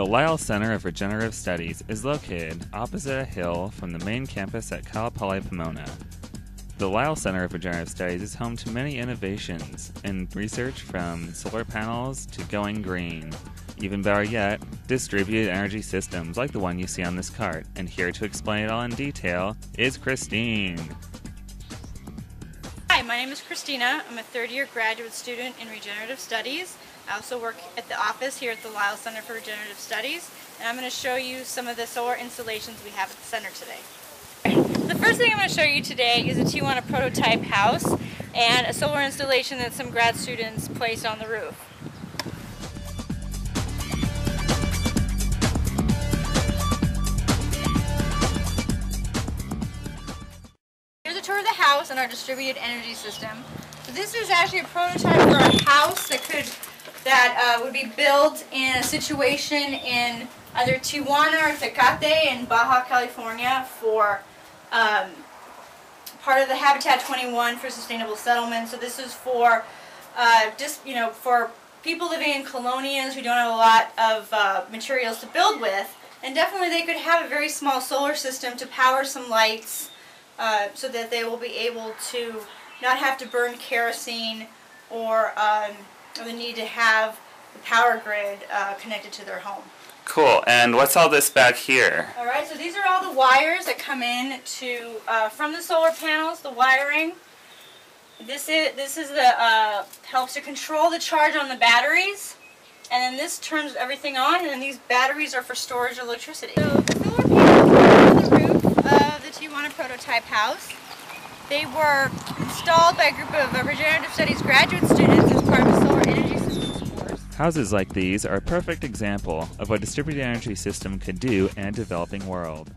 The Lyle Center of Regenerative Studies is located opposite a hill from the main campus at Cal Poly Pomona. The Lyle Center of Regenerative Studies is home to many innovations in research from solar panels to going green. Even better yet, distributed energy systems like the one you see on this cart. And here to explain it all in detail is Christine. Hi, my name is Christina. I'm a third-year graduate student in Regenerative Studies. I also work at the office here at the Lyle Center for Regenerative Studies, and I'm going to show you some of the solar installations we have at the center today. The first thing I'm going to show you today is a Tijuana prototype house and a solar installation that some grad students placed on the roof. Here's a tour of the house and our distributed energy system. So this is actually a prototype for a house that would be built in a situation in either Tijuana or Tecate in Baja California for part of the Habitat 21 for Sustainable Settlement. So this is for for people living in colonias who don't have a lot of materials to build with, and definitely they could have a very small solar system to power some lights so that they will be able to not have to burn kerosene or the need to have the power grid connected to their home. Cool, and what's all this back here? Alright, so these are all the wires that come in from the solar panels, the wiring. This is the helps to control the charge on the batteries, and then this turns everything on, and then these batteries are for storage of electricity. So the solar panels are on the roof of the Tijuana prototype house. They were installed by a group of Regenerative Studies graduate students as part of the Solar Energy Systems course. Houses like these are a perfect example of what a distributed energy system could do in a developing world.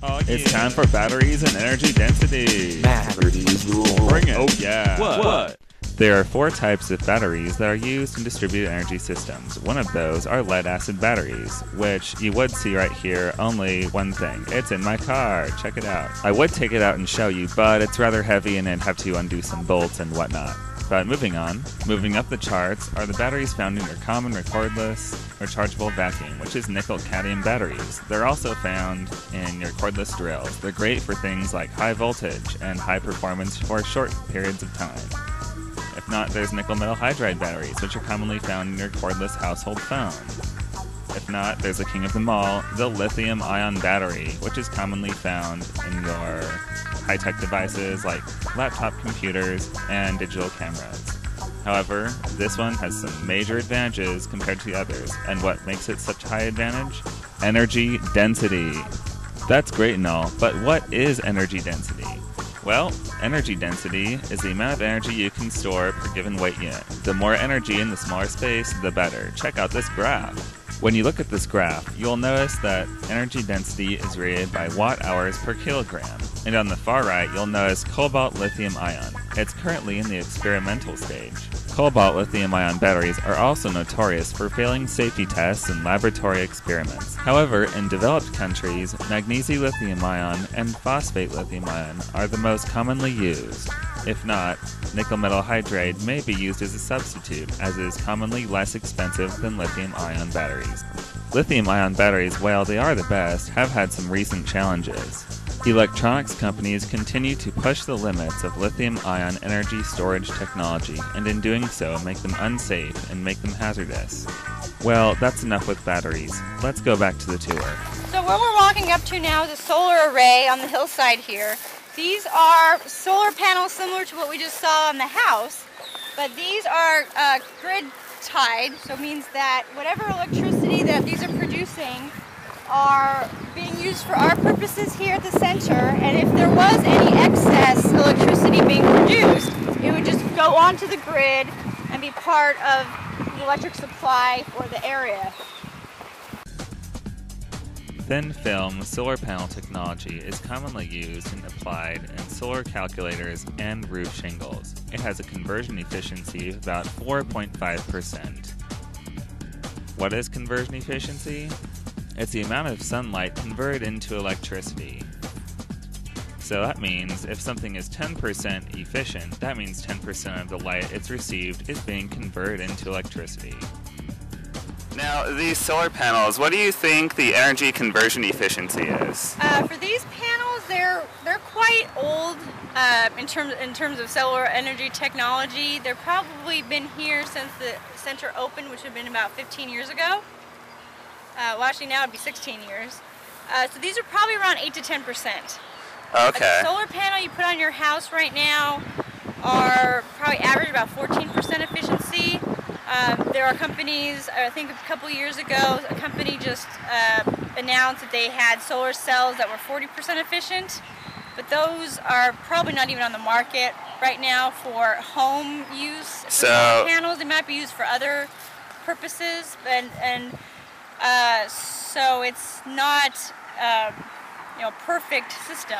Oh, yeah. It's time for batteries and energy density. Batteries rule. Bring it. Oh yeah. What? There are 4 types of batteries that are used in distributed energy systems. One of those are lead-acid batteries, which you would see right here, only one thing. It's in my car. Check it out. I would take it out and show you, but it's rather heavy and I'd have to undo some bolts and whatnot. But moving on, moving up the charts are the batteries found in your common cordless rechargeable vacuum, which is nickel-cadmium batteries. They're also found in your cordless drills. They're great for things like high voltage and high performance for short periods of time. If not, there's nickel metal hydride batteries, which are commonly found in your cordless household phone. If not, there's the king of them all, the lithium-ion battery, which is commonly found in your high-tech devices like laptop computers and digital cameras. However, this one has some major advantages compared to the others, and what makes it such a high advantage? Energy density. That's great and all, but what is energy density? Well, energy density is the amount of energy you can store per given weight unit. The more energy in the smaller space, the better. Check out this graph. When you look at this graph, you'll notice that energy density is rated by watt-hours per kilogram. And on the far right, you'll notice cobalt lithium ion. It's currently in the experimental stage. Cobalt lithium ion batteries are also notorious for failing safety tests and laboratory experiments. However, in developed countries, magnesium lithium ion and phosphate lithium ion are the most commonly used. If not, nickel metal hydride may be used as a substitute, as it is commonly less expensive than lithium-ion batteries. Lithium-ion batteries, while they are the best, have had some recent challenges. Electronics companies continue to push the limits of lithium-ion energy storage technology, and in doing so make them unsafe and make them hazardous. Well, that's enough with batteries. Let's go back to the tour. So what we're walking up to now is a solar array on the hillside here. These are solar panels similar to what we just saw on the house, but these are grid tied, so it means that whatever electricity that these are producing are being used for our purposes here at the center, and if there was any excess electricity being produced, it would just go onto the grid and be part of the electric supply for the area. Thin film solar panel technology is commonly used and applied in solar calculators and roof shingles. It has a conversion efficiency of about 4.5%. What is conversion efficiency? It's the amount of sunlight converted into electricity. So that means if something is 10% efficient, that means 10% of the light it's received is being converted into electricity. Now, these solar panels, what do you think the energy conversion efficiency is? For these panels, they're quite old in terms of solar energy technology. They've probably been here since the center opened, which would have been about 15 years ago. Well, actually now it'd be 16 years. So these are probably around 8 to 10%. Okay. The solar panel you put on your house right now are probably average about 14% efficiency. There are companies, I think a couple years ago, a company just announced that they had solar cells that were 40% efficient, but those are probably not even on the market right now for home use. Solar panels, they might be used for other purposes, and so it's not a perfect system.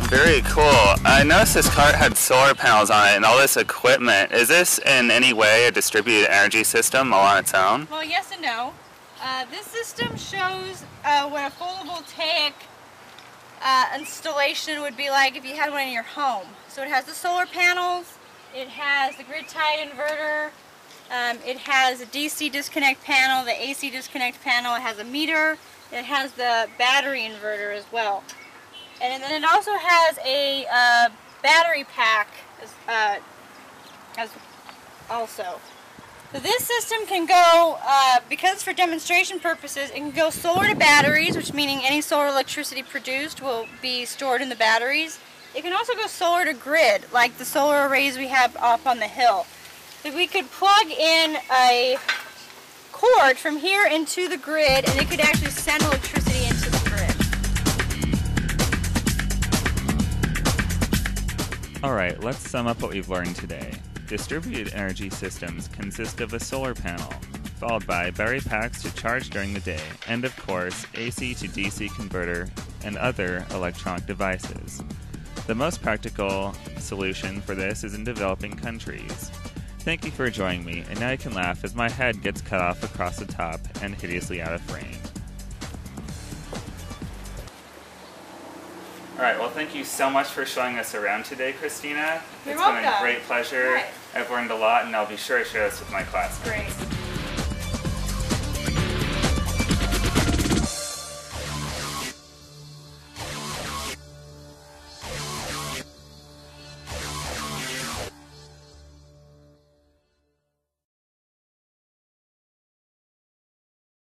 Very cool. I noticed this cart had solar panels on it and all this equipment. Is this in any way a distributed energy system all on its own? Well, yes and no. This system shows what a photovoltaic installation would be like if you had one in your home. So it has the solar panels, it has the grid-tied inverter, it has a DC disconnect panel, the AC disconnect panel, it has a meter, it has the battery inverter as well. And then it also has a battery pack as also. So this system can go, because it's for demonstration purposes, it can go solar to batteries, which meaning any solar electricity produced will be stored in the batteries. It can also go solar to grid, like the solar arrays we have up on the hill. So we could plug in a cord from here into the grid, and it could actually send electricity into the grid. Alright, let's sum up what we've learned today. Distributed energy systems consist of a solar panel, followed by battery packs to charge during the day, and of course, AC to DC converter and other electronic devices. The most practical solution for this is in developing countries. Thank you for joining me, and now you can laugh as my head gets cut off across the top and hideously out of frame. Alright, well thank you so much for showing us around today, Christina. You're It's welcome. been a great pleasure. Right. I've learned a lot and I'll be sure to share this with my class. Great.